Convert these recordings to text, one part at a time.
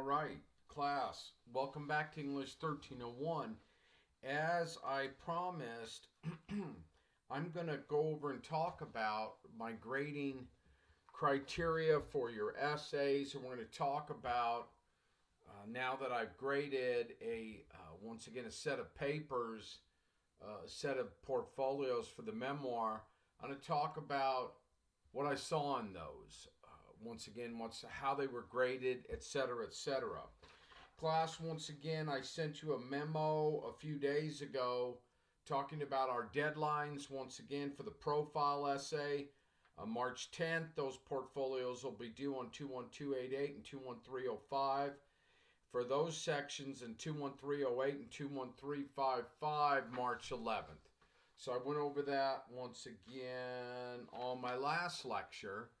All right, class, welcome back to English 1301. As I promised, I'm going to go over and talk about my grading criteria for your essays, and we're going to talk about now that I've graded once again a set of papers, a set of portfolios for the memoir. I'm going to talk about what I saw in those. Once again, how they were graded, etc., etc. Class, once again, I sent you a memo a few days ago talking about our deadlines once again for the profile essay. March 10th, those portfolios will be due on 21288 and 21305. For those sections in 21308 and 21355, March 11th. So I went over that once again on my last lecture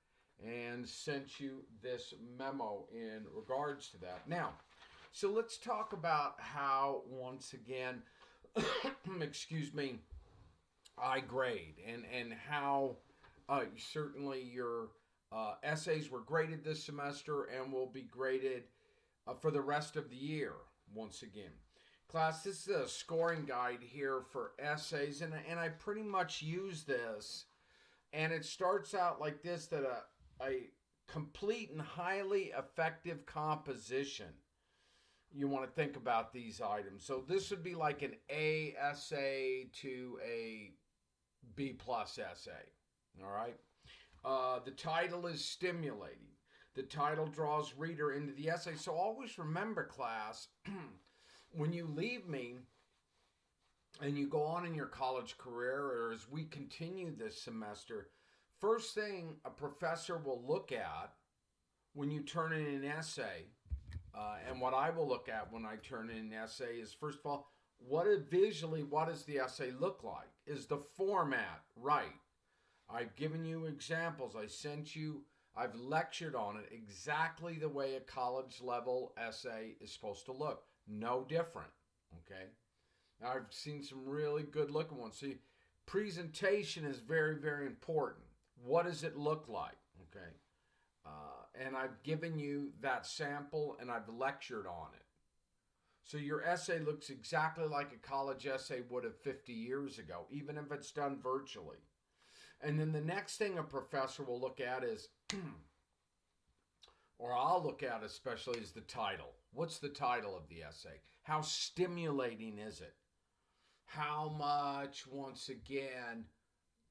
and sent you this memo in regards to that. Now, so let's talk about how, once again, excuse me, I grade and how certainly your essays were graded this semester and will be graded for the rest of the year, once again. Class, this is a scoring guide here for essays, and I pretty much use this, and it starts out like this, that a complete and highly effective composition. You want to think about these items. So this would be like an A essay to a B plus essay. All right. The title is stimulating. The title draws reader into the essay. So always remember, class, when you leave me and you go on in your college career, or as we continue this semester, first thing a professor will look at when you turn in an essay, and what I will look at when I turn in an essay is, first of all, what does the essay look like? Is the format right? I've given you examples. I've lectured on it exactly the way a college level essay is supposed to look. No different, okay? Now, I've seen some really good looking ones. See, presentation is very, very important. What does it look like, okay? And I've given you that sample and I've lectured on it. So your essay looks exactly like a college essay would have 50 years ago, even if it's done virtually. And then the next thing a professor will look at is, or I'll look at especially, is the title. What's the title of the essay? How stimulating is it? How much, once again,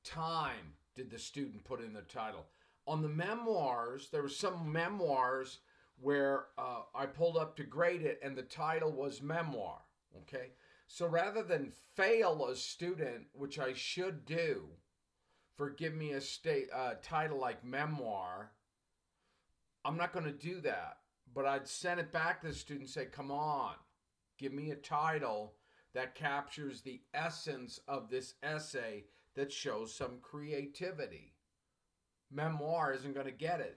time did the student put in the title? On the memoirs, there were some memoirs where I pulled up to grade it and the title was memoir, okay? So rather than fail a student, which I should do, for give me a title like memoir, I'm not going to do that. But I'd send it back to the student and say, come on, give me a title that captures the essence of this essay that shows some creativity. Memoir isn't going to get it.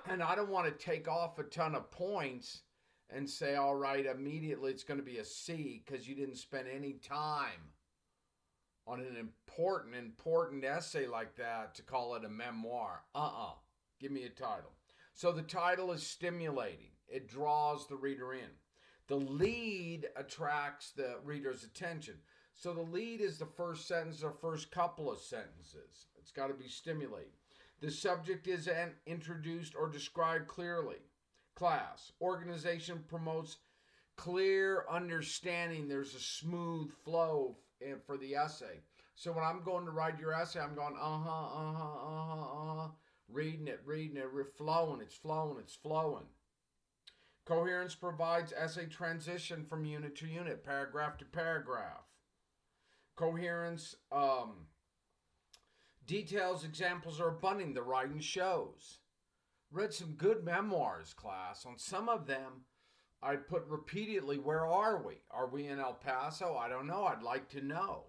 And I don't want to take off a ton of points and say, all right, immediately it's going to be a C because you didn't spend any time on an important essay like that to call it a memoir. Give me a title. So the title is stimulating. It draws the reader in. The lead attracts the reader's attention. So the lead is the first sentence or first couple of sentences. It's got to be stimulating. The subject is introduced or described clearly. Class. Organization promotes clear understanding. There's a smooth flow for the essay. So when I'm going to write your essay, I'm going, reading it, flowing, it's flowing. Coherence provides essay transition from unit to unit, paragraph to paragraph. Coherence details, examples are abundant, the writing shows. Read some good memoirs, class. On some of them, I put repeatedly, where are we? Are we in El Paso? I don't know. I'd like to know.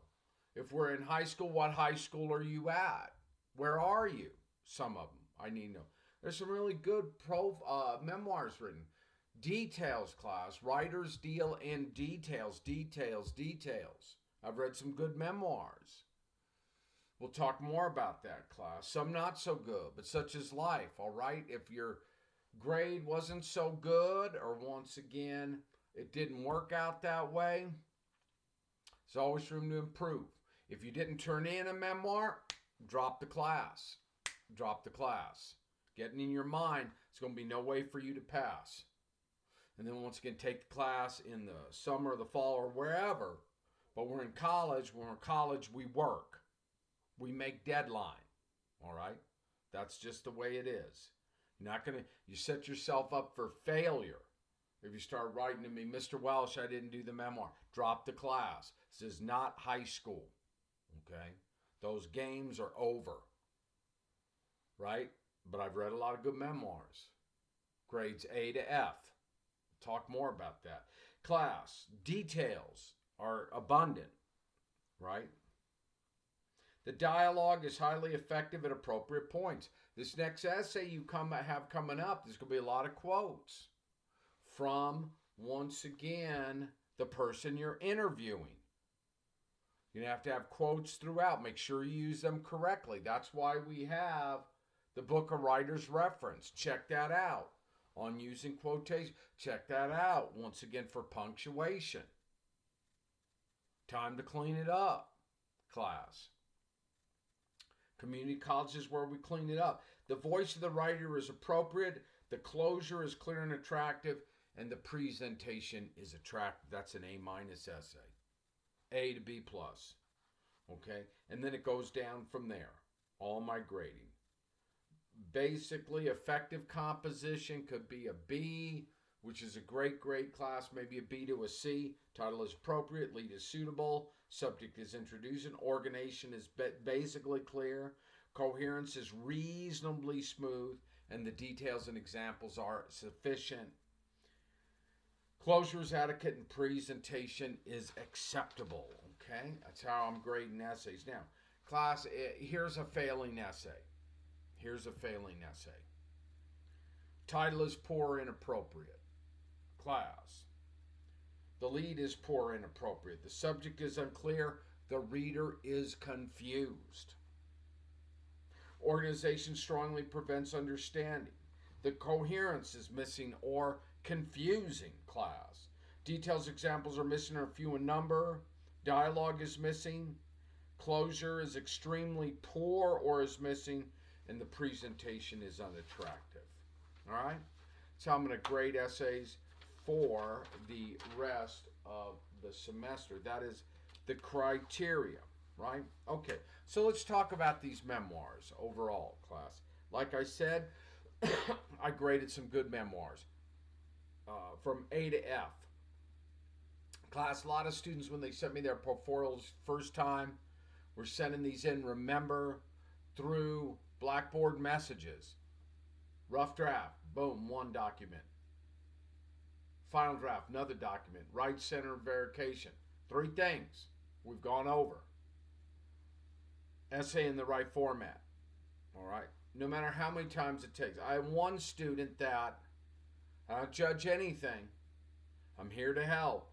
If we're in high school, what high school are you at? Where are you? Some of them, I need to know. There's some really good memoirs written. Details, class. Writers deal in details. I've read some good memoirs. We'll talk more about that, class. Some not so good, but such is life, all right? If you're grade wasn't so good, or once again, it didn't work out that way, there's always room to improve. If you didn't turn in a memoir, drop the class. Drop the class. Getting in your mind, it's going to be no way for you to pass. And then once again, take the class in the summer, the fall, or wherever. But we're in college. When we're in college, we work. We make deadline. All right? That's just the way it is. You're not going to, you set yourself up for failure. If you start writing to me, Mr. Welsh, I didn't do the memoir. Drop the class. This is not high school. Okay? Those games are over. Right? But I've read a lot of good memoirs. Grades A to F. Talk more about that. Class, details are abundant. Right? The dialogue is highly effective at appropriate points. This next essay you have coming up, there's going to be a lot of quotes from, once again, the person you're interviewing. You're going to have quotes throughout. Make sure you use them correctly. That's why we have the book of writer's reference. Check that out on using quotation. Check that out, once again, for punctuation. Time to clean it up, class. Community college is where we clean it up. The voice of the writer is appropriate. The closure is clear and attractive. And the presentation is attractive. That's an A- essay. A to B+. Okay? And then it goes down from there. All my grading. Basically, effective composition could be a B, which is a great grade class, maybe a B to a C. Title is appropriate, lead is suitable, subject is introduced, organization is basically clear, coherence is reasonably smooth, and the details and examples are sufficient. Closure is adequate, and presentation is acceptable. Okay, that's how I'm grading essays. Now, class, here's a failing essay. Here's a failing essay. Title is poor, inappropriate. Class. The lead is poor, inappropriate. The subject is unclear. The reader is confused. Organization strongly prevents understanding. The coherence is missing or confusing, class. Details, examples are missing or few in number. Dialogue is missing. Closure is extremely poor or is missing. And the presentation is unattractive. All right? So I'm going to grade essays for the rest of the semester. That is the criteria, right? Okay, so let's talk about these memoirs overall, class. Like I said, I graded some good memoirs from A to F. Class, a lot of students, when they sent me their portfolios first time, were sending these in, remember, through Blackboard messages. Rough draft, boom, one document. Final draft, another document. Right center verification. 3 things we've gone over. Essay in the right format. All right. No matter how many times it takes. I have one student that, I don't judge anything. I'm here to help.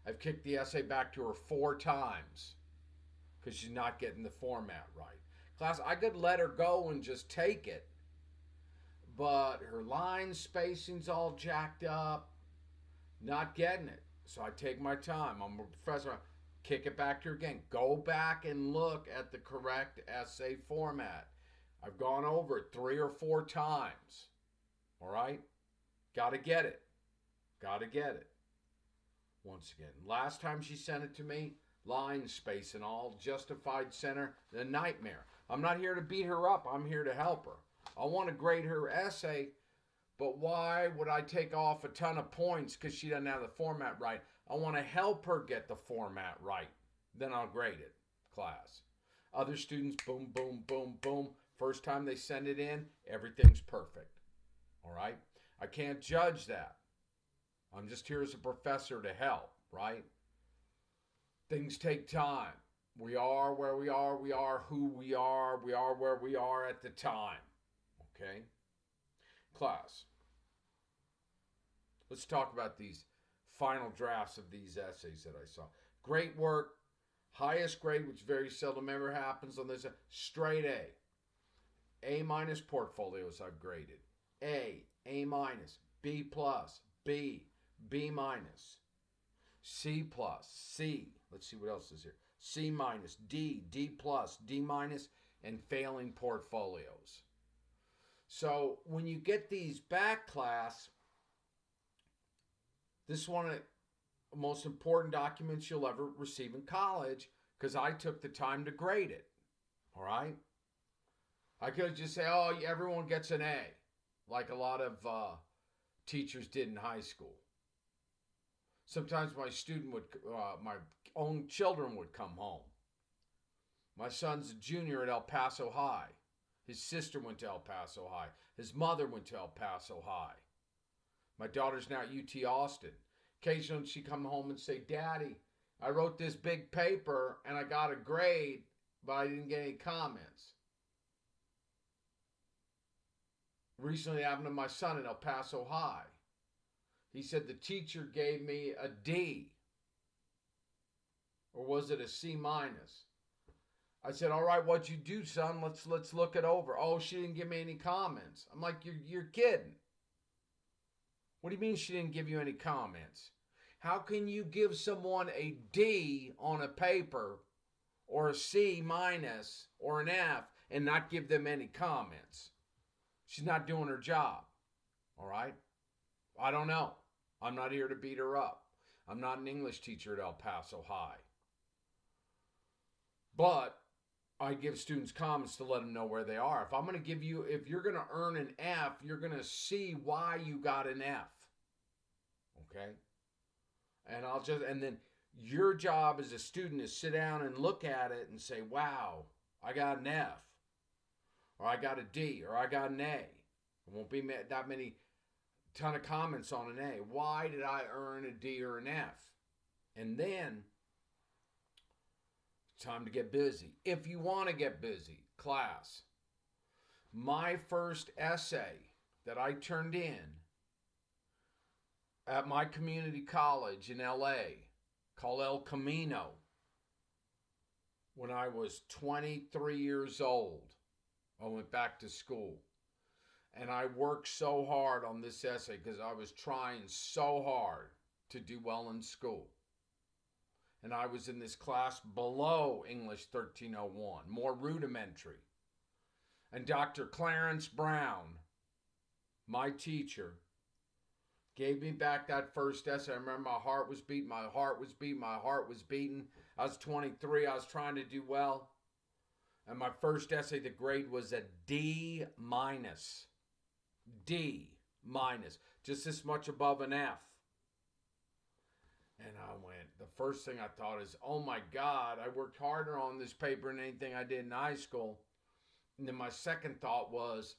I've kicked the essay back to her 4 times because she's not getting the format right. Class, I could let her go and just take it, but her line spacing's all jacked up, not getting it. So I take my time. I'm a professor. Kick it back to her again. Go back and look at the correct essay format. I've gone over it 3 or 4 times. All right? Got to get it. Got to get it. Once again, last time she sent it to me, line space and all, justified center, the nightmare. I'm not here to beat her up. I'm here to help her. I want to grade her essay, but why would I take off a ton of points because she doesn't have the format right? I want to help her get the format right. Then I'll grade it, class. Other students, boom, boom, boom, boom. First time they send it in, everything's perfect. All right? I can't judge that. I'm just here as a professor to help, right? Things take time. We are where we are. We are who we are. We are where we are at the time. Okay? Class. Let's talk about these final drafts of these essays that I saw. Great work. Highest grade, which very seldom ever happens on this. Straight A. A- portfolios I've graded. A minus, B plus, B, B minus, C plus, C. Let's see what else is here. C minus, D, D plus, D minus, and failing portfolios. So when you get these back, class, this is one of the most important documents you'll ever receive in college because I took the time to grade it. All right? I could just say, oh, everyone gets an A, like a lot of teachers did in high school. Sometimes my own children would come home. My son's a junior at El Paso High. His sister went to El Paso High. His mother went to El Paso High. My daughter's now at UT Austin. Occasionally she come home and say, Daddy, I wrote this big paper and I got a grade, but I didn't get any comments. Recently it happened to my son at El Paso High. He said the teacher gave me a D. Or was it a C minus? I said, all right, what'd you do, son? Let's look it over. Oh, she didn't give me any comments. I'm like, you're kidding. What do you mean she didn't give you any comments? How can you give someone a D on a paper or a C minus or an F and not give them any comments? She's not doing her job. All right? I don't know. I'm not here to beat her up. I'm not an English teacher at El Paso High. But I give students comments to let them know where they are. If you're going to earn an F, you're going to see why you got an F. Okay? And then your job as a student is sit down and look at it and say, wow, I got an F. Or I got a D. Or I got an A. There won't be that many ton of comments on an A. Why did I earn a D or an F? And then time to get busy. If you want to get busy, class, my first essay that I turned in at my community college in LA called El Camino when I was 23 years old. I went back to school. And I worked so hard on this essay because I was trying so hard to do well in school. And I was in this class below English 1301, more rudimentary. And Dr. Clarence Brown, my teacher, gave me back that first essay. I remember my heart was beating, my heart was beating. I was 23, I was trying to do well. And my first essay, the grade was a D minus. D minus. Just this much above an F. And I went, the first thing I thought is, oh my God, I worked harder on this paper than anything I did in high school. And then my second thought was,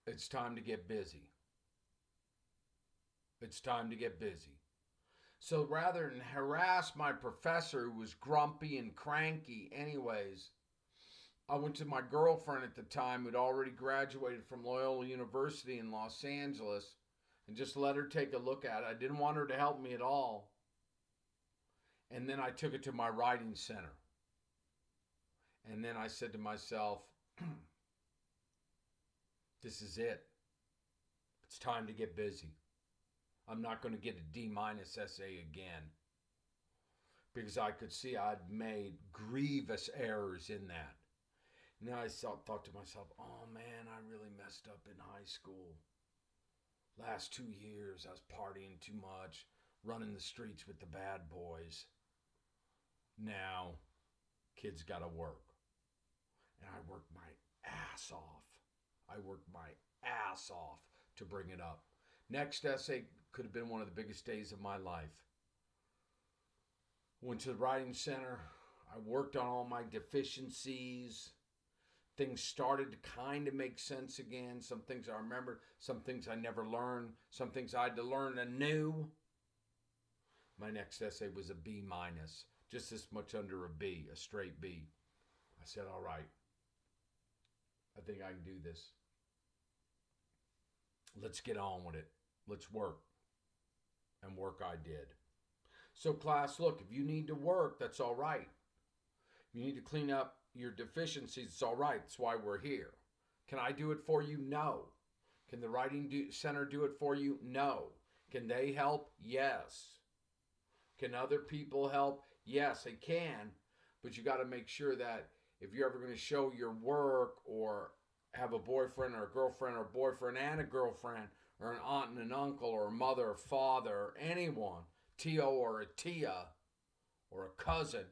it's time to get busy. It's time to get busy. So rather than harass my professor who was grumpy and cranky anyways, I went to my girlfriend at the time who'd already graduated from Loyola University in Los Angeles and just let her take a look at it. I didn't want her to help me at all. And then I took it to my writing center. And then I said to myself, this is it. It's time to get busy. I'm not going to get a D minus essay again. Because I could see I'd made grievous errors in that. And then I thought to myself, oh man, I really messed up in high school. Last 2 years, I was partying too much, running the streets with the bad boys. Now, kids got to work. And I worked my ass off. To bring it up. Next essay could have been one of the biggest days of my life. Went to the writing center. I worked on all my deficiencies. Things started to kind of make sense again. Some things I remembered. Some things I never learned. Some things I had to learn anew. My next essay was a B minus. Just this much under a B, a straight B. I said, all right. I think I can do this. Let's get on with it. Let's work. And work I did. So class, look, if you need to work, that's all right. If you need to clean up your deficiencies, it's all right. That's why we're here. Can I do it for you? No. Can the writing center do it for you? No. Can they help? Yes. Can other people help? Yes, they can. But you got to make sure that if you're ever going to show your work or have a boyfriend or a girlfriend or a boyfriend and a girlfriend or an aunt and an uncle or a mother or father or anyone, Tio or a tia or a cousin,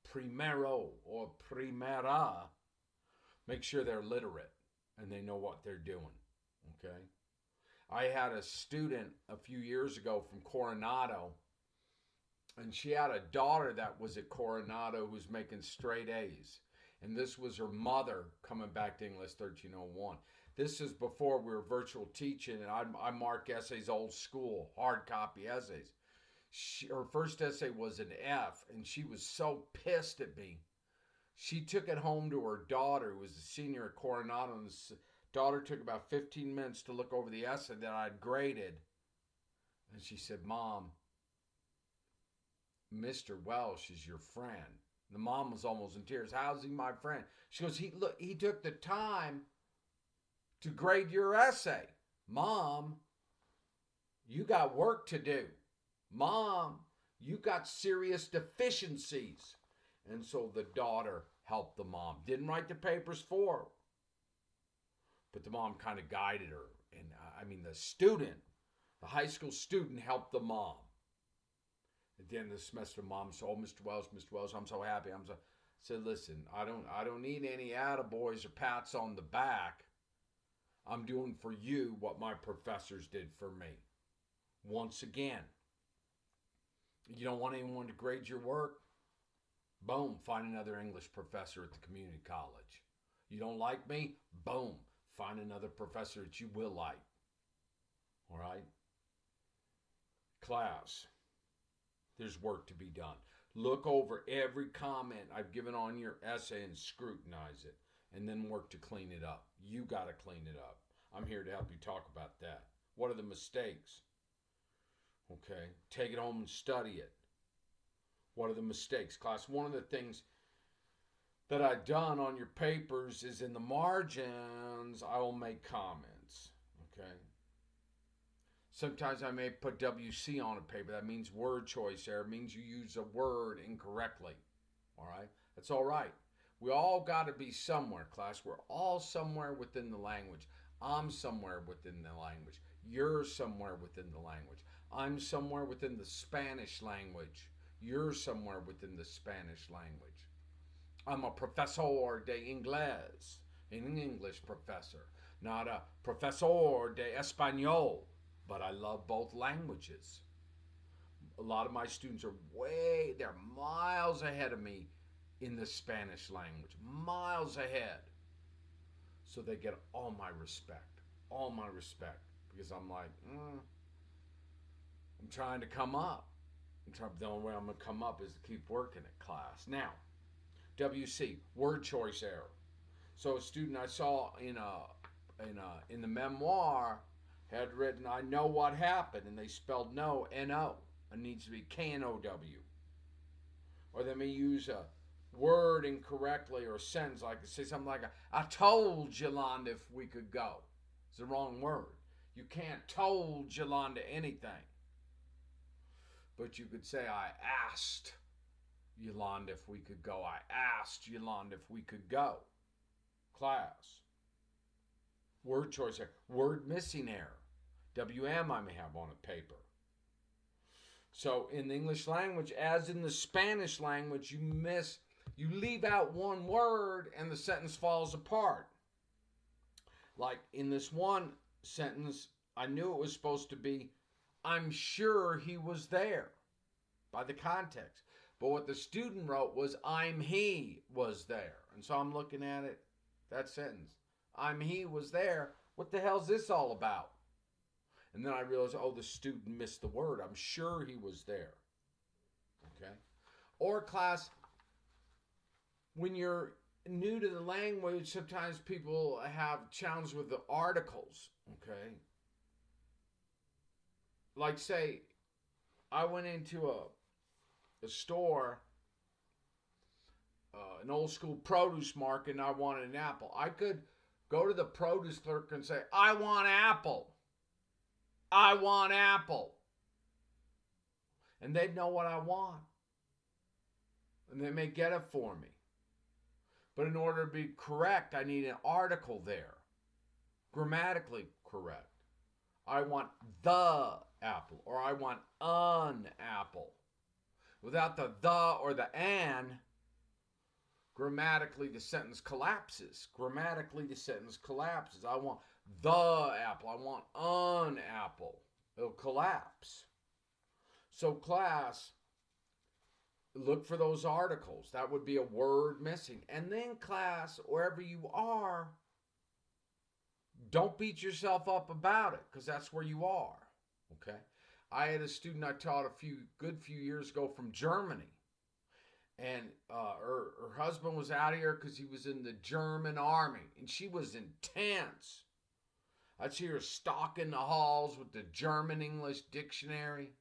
primero or primera, make sure they're literate and they know what they're doing. Okay? I had a student a few years ago from Coronado, and she had a daughter that was at Coronado who was making straight A's. And this was her mother coming back to English 1301. This is before we were virtual teaching, and I mark essays old school, hard copy essays. Her first essay was an F, and she was so pissed at me. She took it home to her daughter, who was a senior at Coronado, and the daughter took about 15 minutes to look over the essay that I'd graded. And she said, Mom, Mr. Welsh is your friend. The mom was almost in tears. How's he my friend? She goes, he took the time to grade your essay. Mom, you got work to do. Mom, you got serious deficiencies. And so the daughter helped the mom. Didn't write the papers for her. But the mom kind of guided her. And the student, the high school student helped the mom. At the end of the semester, Mom said, "Oh, Mr. Wells, I'm so happy." I said, "Listen, I don't need any attaboys or pats on the back. I'm doing for you what my professors did for me. Once again, you don't want anyone to grade your work? Boom, find another English professor at the community college. You don't like me? Boom, find another professor that you will like. All right? Class, there's work to be done. Look over every comment I've given on your essay and scrutinize it, and then work to clean it up. You got to clean it up. I'm here to help you talk about that. What are the mistakes? Okay, take it home and study it. What are the mistakes? Class, one of the things that I've done on your papers is in the margins, I will make comments. Okay. Sometimes I may put WC on a paper. That means word choice error. It means you use a word incorrectly. All right? That's all right. We all got to be somewhere, class. We're all somewhere within the language. I'm somewhere within the language. You're somewhere within the language. I'm somewhere within the Spanish language. You're somewhere within the Spanish language. I'm a profesor de inglés, an English professor, not a profesor de español. But I love both languages. A lot of my students are they're miles ahead of me in the Spanish language. Miles ahead. So they get all my respect. Because I'm like, I'm trying to come up. The only way I'm going to come up is to keep working at class. Now, WC, word choice error. So a student I saw in the memoir had written, I know what happened, and they spelled no, N-O. It needs to be K-N-O-W. Or they may use a word incorrectly or a sentence, like say something like, I told Yolanda if we could go. It's the wrong word. You can't told Yolanda anything. But you could say, I asked Yolanda if we could go. I asked Yolanda if we could go. Class. Word choice error. Word missing error. WM I may have on a paper. So in the English language, as in the Spanish language, you leave out one word and the sentence falls apart. Like in this one sentence, I knew it was supposed to be, I'm sure he was there, by the context. But what the student wrote was, he was there. And so I'm looking at it, that sentence. He was there. What the hell's this all about? And then I realized, the student missed the word. I'm sure he was there. Okay? Or class, when you're new to the language, sometimes people have challenges with the articles. Okay? Like say, I went into a store an old school produce market and I wanted an apple, I could go to the produce clerk and say, I want apple. I want apple. And they'd know what I want. And they may get it for me. But in order to be correct, I need an article there. Grammatically correct. I want the apple, or I want an apple. Without the or the an, grammatically the sentence collapses. Grammatically the sentence collapses. I want the apple. I want an apple. It'll collapse. So class, look for those articles. That would be a word missing. And then class, wherever you are, don't beat yourself up about it, because that's where you are. Okay? I had a student I taught a few years ago from Germany. And her husband was out here because he was in the German army. And she was intense. I'd see her stalking the halls with the German-English dictionary.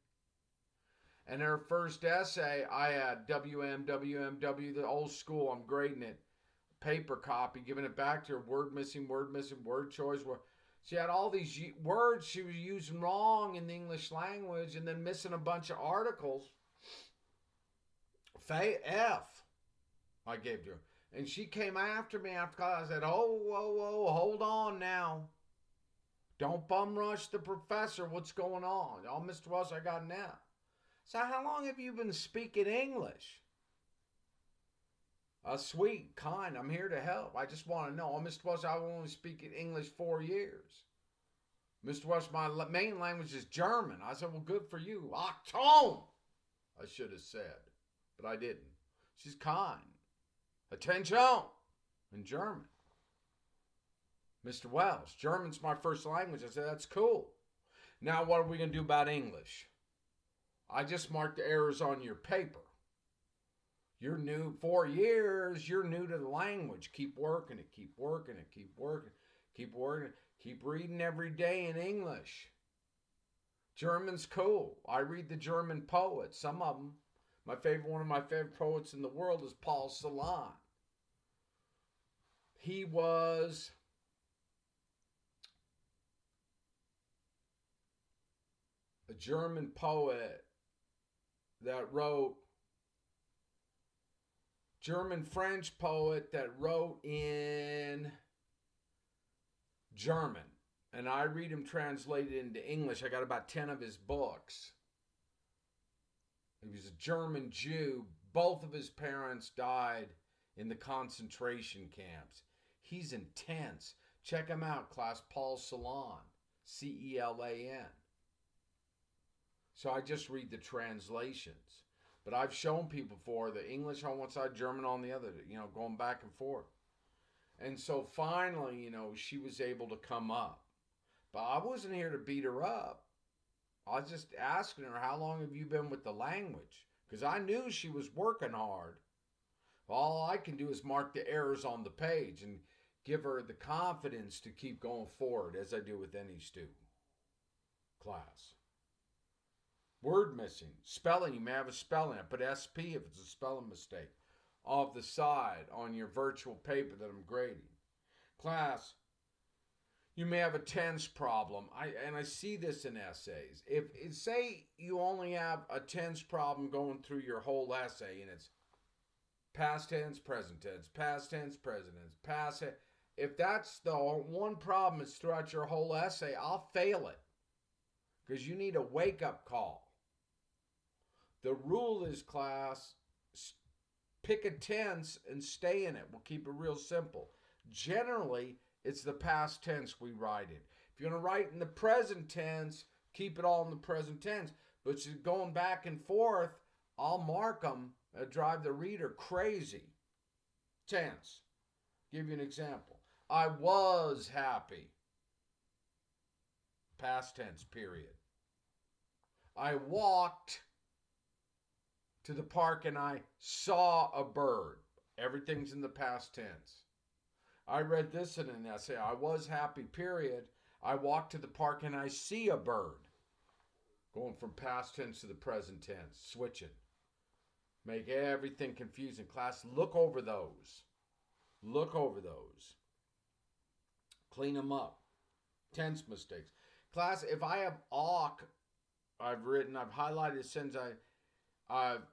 And her first essay, I had WMW, the old school, I'm grading it. Paper copy, giving it back to her, word missing, word choice. She had all these words she was using wrong in the English language and then missing a bunch of articles. F, I gave to her. And she came after me after class. I said, whoa, hold on now. Don't bum rush the professor. What's going on? Oh, Mr. Welsh, I got an F. So how long have you been speaking English? Sweet, kind, I'm here to help. I just want to know. Oh, Mr. Welsh, I've only speaking English 4 years. Mr. Welsh, my main language is German. I said, well, good for you. Achtung, I should have said, but I didn't. She's kind. Attention, in German. Mr. Welsh, German's my first language. I said, that's cool. Now what are we going to do about English? I just marked the errors on your paper. You're new 4 years. You're new to the language. Keep working it. Keep working it. Keep working. Keep working it. Keep reading every day in English. German's cool. I read the German poets. Some of them. One of my favorite poets in the world is Paul Celan. He was a German poet that wrote, German-French poet that wrote in German. And I read him translated into English. I got about 10 of his books. He was a German Jew. Both of his parents died in the concentration camps. He's intense. Check him out, class. Paul Celan. Celan. So I just read the translations. But I've shown people before the English on one side, German on the other, going back and forth. And so finally, she was able to come up. But I wasn't here to beat her up. I was just asking her, how long have you been with the language? Because I knew she was working hard. All I can do is mark the errors on the page and give her the confidence to keep going forward, as I do with any student. Class. Word missing. Spelling, you may have a spelling. I put SP if it's a spelling mistake. Off the side on your virtual paper that I'm grading. Class, you may have a tense problem. I see this in essays. If say you only have a tense problem going through your whole essay and it's past tense, present tense, past tense, present tense, past tense. If that's the one problem that's throughout your whole essay, I'll fail it. Because you need a wake-up call. The rule is, class, pick a tense and stay in it. We'll keep it real simple. Generally, it's the past tense we write in. If you're going to write in the present tense, keep it all in the present tense. But if you're going back and forth, I'll mark them and drive the reader crazy. Tense. Give you an example. I was happy. Past tense, period. I walked to the park and I saw a bird. Everything's in the past tense. I read this in an essay. I was happy, period. I walked to the park and I see a bird. Going from past tense to the present tense. Switching. Make everything confusing. Class, look over those. Look over those. Clean them up. Tense mistakes. Class, if I have awk, I've highlighted since I've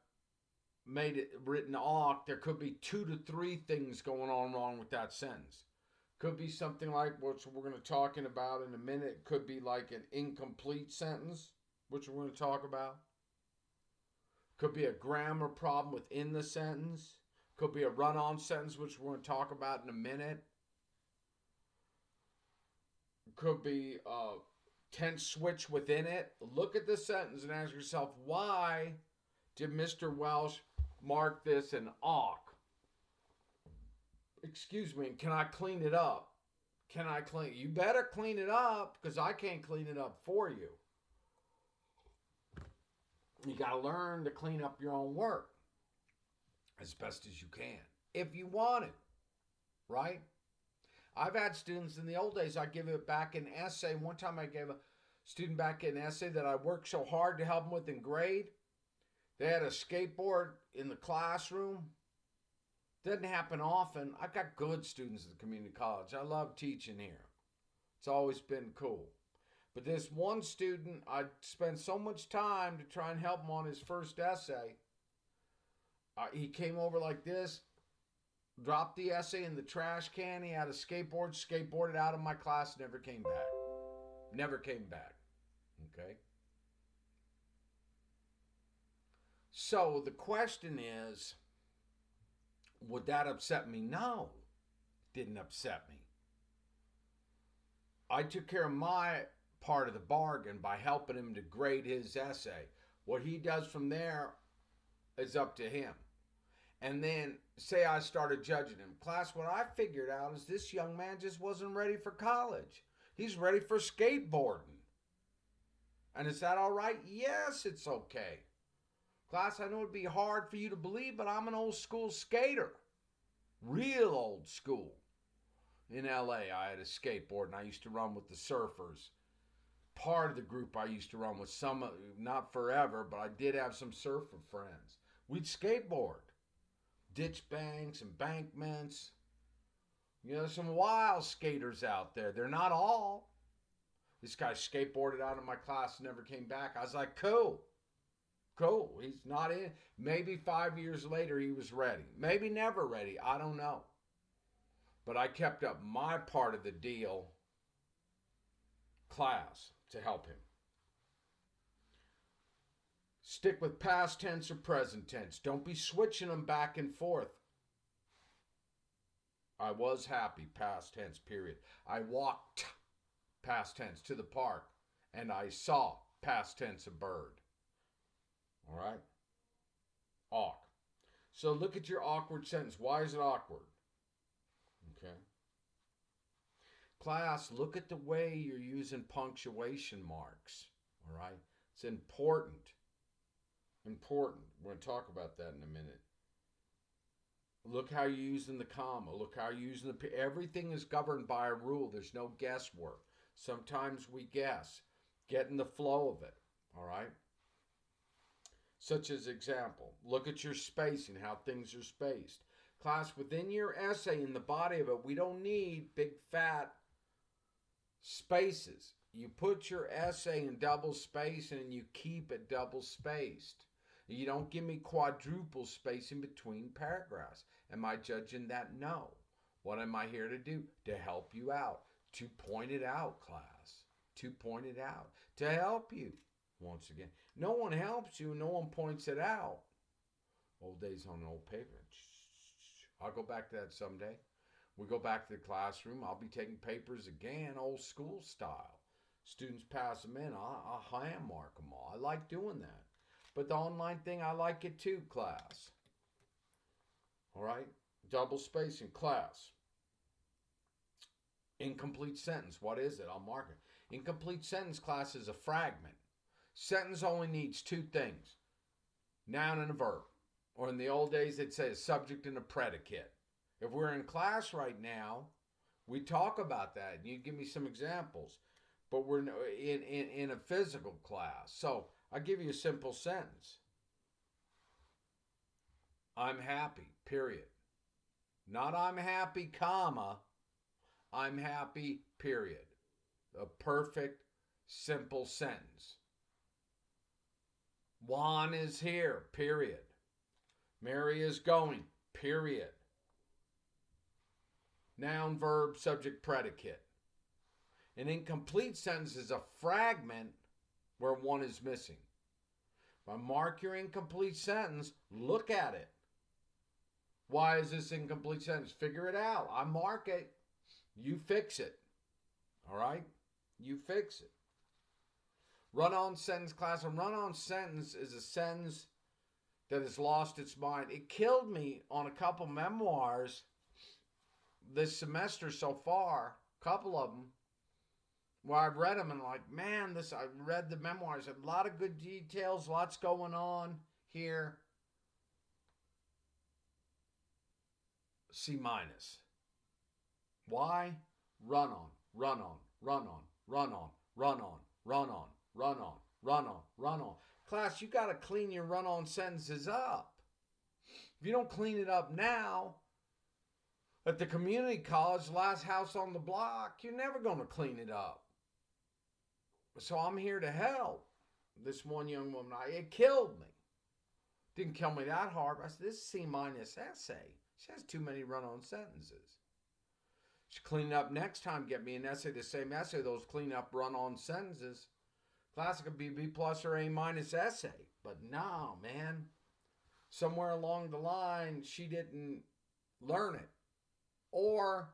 made it written awk, there could be 2 to 3 things going on wrong with that sentence. Could be something like what we're going to talking about in a minute. It could be like an incomplete sentence, which we're going to talk about. Could be a grammar problem within the sentence. Could be a run-on sentence, which we're going to talk about in a minute. Could be a tense switch within it. Look at the sentence and ask yourself, why did Mr. Welsh mark this an awk? Excuse me, can I clean it up? Can I clean? You better clean it up because I can't clean it up for you. You got to learn to clean up your own work as best as you can if you want it, right? I've had students in the old days, I give it back an essay. One time I gave a student back an essay that I worked so hard to help them with in grade. They had a skateboard in the classroom. Doesn't happen often. I've got good students at the community college. I love teaching here. It's always been cool. But this one student, I spent so much time to try and help him on his first essay. He came over like this, dropped the essay in the trash can. He had a skateboard, skateboarded out of my class, never came back. Never came back. Okay? So the question is, would that upset me? No, it didn't upset me. I took care of my part of the bargain by helping him to grade his essay. What he does from there is up to him. And then say I started judging him. Class, what I figured out is this young man just wasn't ready for college. He's ready for skateboarding. And is that all right? Yes, it's okay. Class, I know it'd be hard for you to believe, but I'm an old school skater. Real old school. In LA, I had a skateboard and I used to run with the surfers. Part of the group I used to run with, some, not forever, but I did have some surfer friends. We'd skateboard. Ditch banks, embankments. You know, some wild skaters out there. They're not all. This guy skateboarded out of my class and never came back. I was like, cool. Cool. He's not in. Maybe 5 years later he was ready. Maybe never ready. I don't know. But I kept up my part of the deal, class, to help him. Stick with past tense or present tense. Don't be switching them back and forth. I was happy, past tense, period. I walked, past tense, to the park, and I saw, past tense, a bird. All right? Awk. So look at your awkward sentence. Why is it awkward? Okay. Class, look at the way you're using punctuation marks. All right? It's important. Important. We're going to talk about that in a minute. Look how you're using the comma. Look how you're using the... Everything is governed by a rule. There's no guesswork. Sometimes we guess. Get in the flow of it. All right? Such as example, look at your spacing, how things are spaced. Class, within your essay, in the body of it, we don't need big fat spaces. You put your essay in double spacing and you keep it double spaced. You don't give me quadruple spacing between paragraphs. Am I judging that? No. What am I here to do? To help you out. To point it out, class. To point it out. To help you. Once again, no one helps you. No one points it out. Old days on an old paper. I'll go back to that someday. We go back to the classroom. I'll be taking papers again, old school style. Students pass them in. I'll hand mark them all. I like doing that. But the online thing, I like it too, class. All right? Double spacing, class. Incomplete sentence. What is it? I'll mark it. Incomplete sentence, class, is a fragment. Sentence only needs 2 things. Noun and a verb. Or in the old days, they'd say a subject and a predicate. If we're in class right now, we talk about that. And you give me some examples. But we're in a physical class. So I'll give you a simple sentence. I'm happy, period. Not I'm happy, comma. I'm happy, period. A perfect, simple sentence. Juan is here, period. Mary is going, period. Noun, verb, subject, predicate. An incomplete sentence is a fragment where one is missing. If I mark your incomplete sentence, look at it. Why is this incomplete sentence? Figure it out. I mark it. You fix it. All right? You fix it. Run-on sentence class. A run-on sentence is a sentence that has lost its mind. It killed me on a couple memoirs this semester so far, a couple of them, where I read them and like, man, I read the memoirs, a lot of good details, lots going on here. C-. Why? Run on, run on, run on, run on, run on, run on, run on, run on, run on. Class, you got to clean your run-on sentences up. If you don't clean it up now, at the community college, last house on the block, you're never going to clean it up. So I'm here to help. This one young woman, it killed me. Didn't kill me that hard. I said, this is C- essay. She has too many run-on sentences. She clean it up next time, get me an essay, the same essay, those clean up run-on sentences. Class could be B+ or A- essay. But no, man. Somewhere along the line, she didn't learn it. Or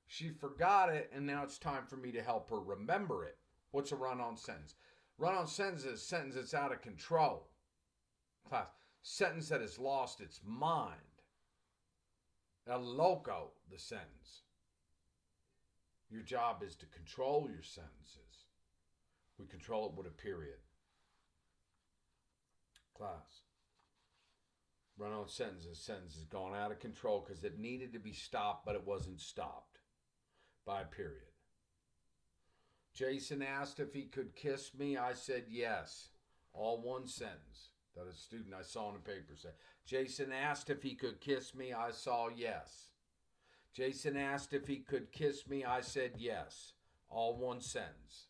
she forgot it, and now it's time for me to help her remember it. What's a run-on sentence? Run-on sentence is a sentence that's out of control. Class, sentence that has lost its mind. El loco, the sentence. Your job is to control your sentences. We control it with a period. Class, run-on sentences gone out of control because it needed to be stopped, but it wasn't stopped by a period. Jason asked if he could kiss me. I said yes. All one sentence that a student I saw in the paper said. Jason asked if he could kiss me. I saw yes. Jason asked if he could kiss me. I said yes. All one sentence.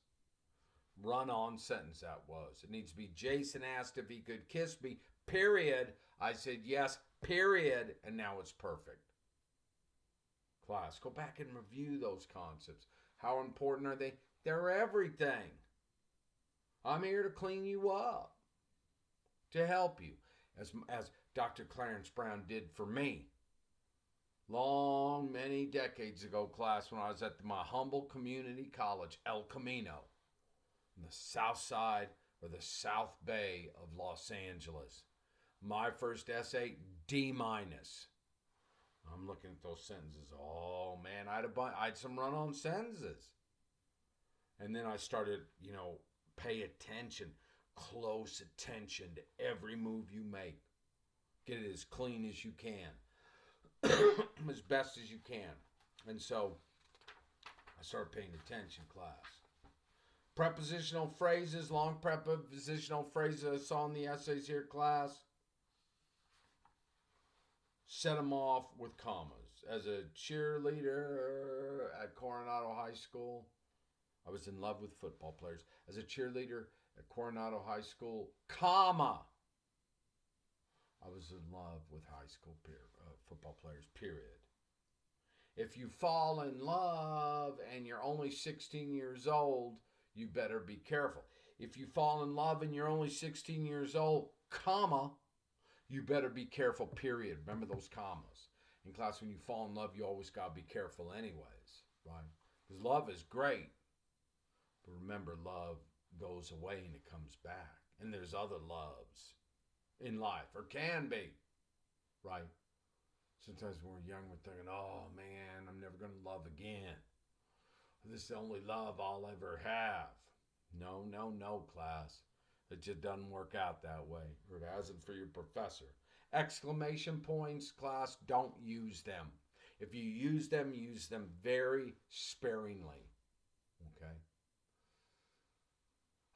Run-on sentence that was. It needs to be Jason asked if he could kiss me, period. I said yes, period. And now it's perfect. Class, go back and review those concepts. How important are they? They're everything. I'm here to clean you up, to help you, as Dr. Clarence Brown did for me. Many decades ago, class, when I was at my humble community college, El Camino, in the south side or the South Bay of Los Angeles. My first essay, D-. I'm looking at those sentences. Oh, man, I had some run-on sentences. And then I started, pay attention, close attention to every move you make. Get it as clean as you can, as best as you can. And so I started paying attention, class. Prepositional phrases, long prepositional phrases I saw in the essays here, class. Set them off with commas. As a cheerleader at Coronado High School, I was in love with football players. As a cheerleader at Coronado High School, comma, I was in love with high school football players, period. If you fall in love and you're only 16 years old, you better be careful. If you fall in love and you're only 16 years old, comma, you better be careful, period. Remember those commas. In class, when you fall in love, you always got to be careful anyways, right? Because love is great. But remember, love goes away and it comes back. And there's other loves in life, or can be, right? Sometimes when we're young, we're thinking, oh man, I'm never going to love again. This is the only love I'll ever have. No, class. It just doesn't work out that way, or it hasn't for your professor. Exclamation points, class, don't use them. If you use them very sparingly. Okay?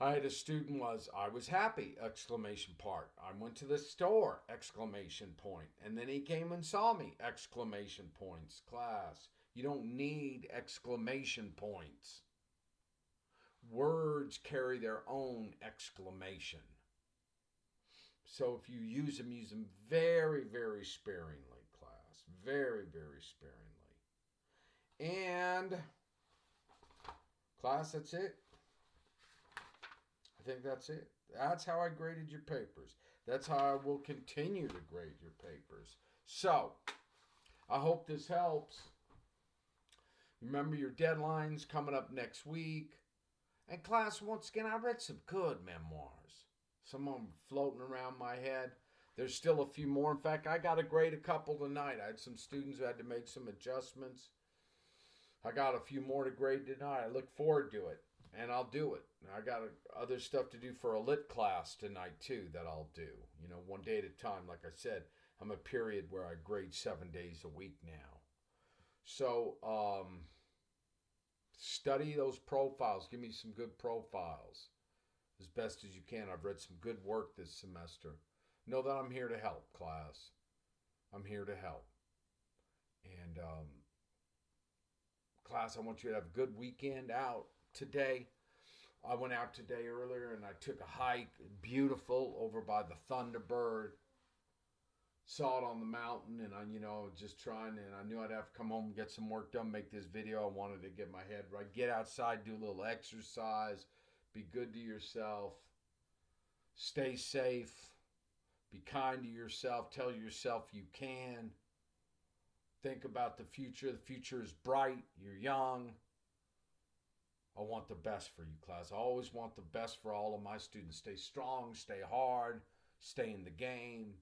I had a student was, I was happy, exclamation part. I went to the store, exclamation point. And then he came and saw me, exclamation points. Class, you don't need exclamation points. Words carry their own exclamation. So if you use them very, very sparingly, class. Very, very sparingly. And, class, that's it. I think that's it. That's how I graded your papers. That's how I will continue to grade your papers. So, I hope this helps. Remember your deadlines coming up next week. And class, once again, I read some good memoirs. Some of them floating around my head. There's still a few more. In fact, I got to grade a couple tonight. I had some students who had to make some adjustments. I got a few more to grade tonight. I look forward to it. And I'll do it. I got other stuff to do for a lit class tonight too that I'll do. You know, one day at a time. Like I said, I'm a period where I grade 7 days a week now. So, study those profiles. Give me some good profiles as best as you can. I've read some good work this semester. Know that I'm here to help, class. I'm here to help. And, class, I want you to have a good weekend out today. I went out today earlier and I took a hike, beautiful, over by the Thunderbird. Saw it on the mountain, and just trying, and I knew I'd have to come home and get some work done, make this video. I wanted to get my head right. Get outside, do a little exercise, be good to yourself, stay safe, be kind to yourself, tell yourself you can. Think about the future. The future is bright. You're young. I want the best for you, class. I always want the best for all of my students. Stay strong, stay hard, stay in the game,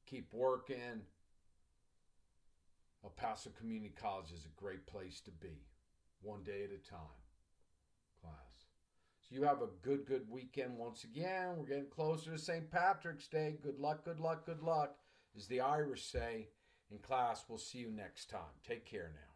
keep working. El Paso Community College is a great place to be, one day at a time, class. So you have a good weekend once again. We're getting closer to St. Patrick's Day. Good luck, good luck, good luck, as the Irish say. In class, we'll see you next time. Take care now.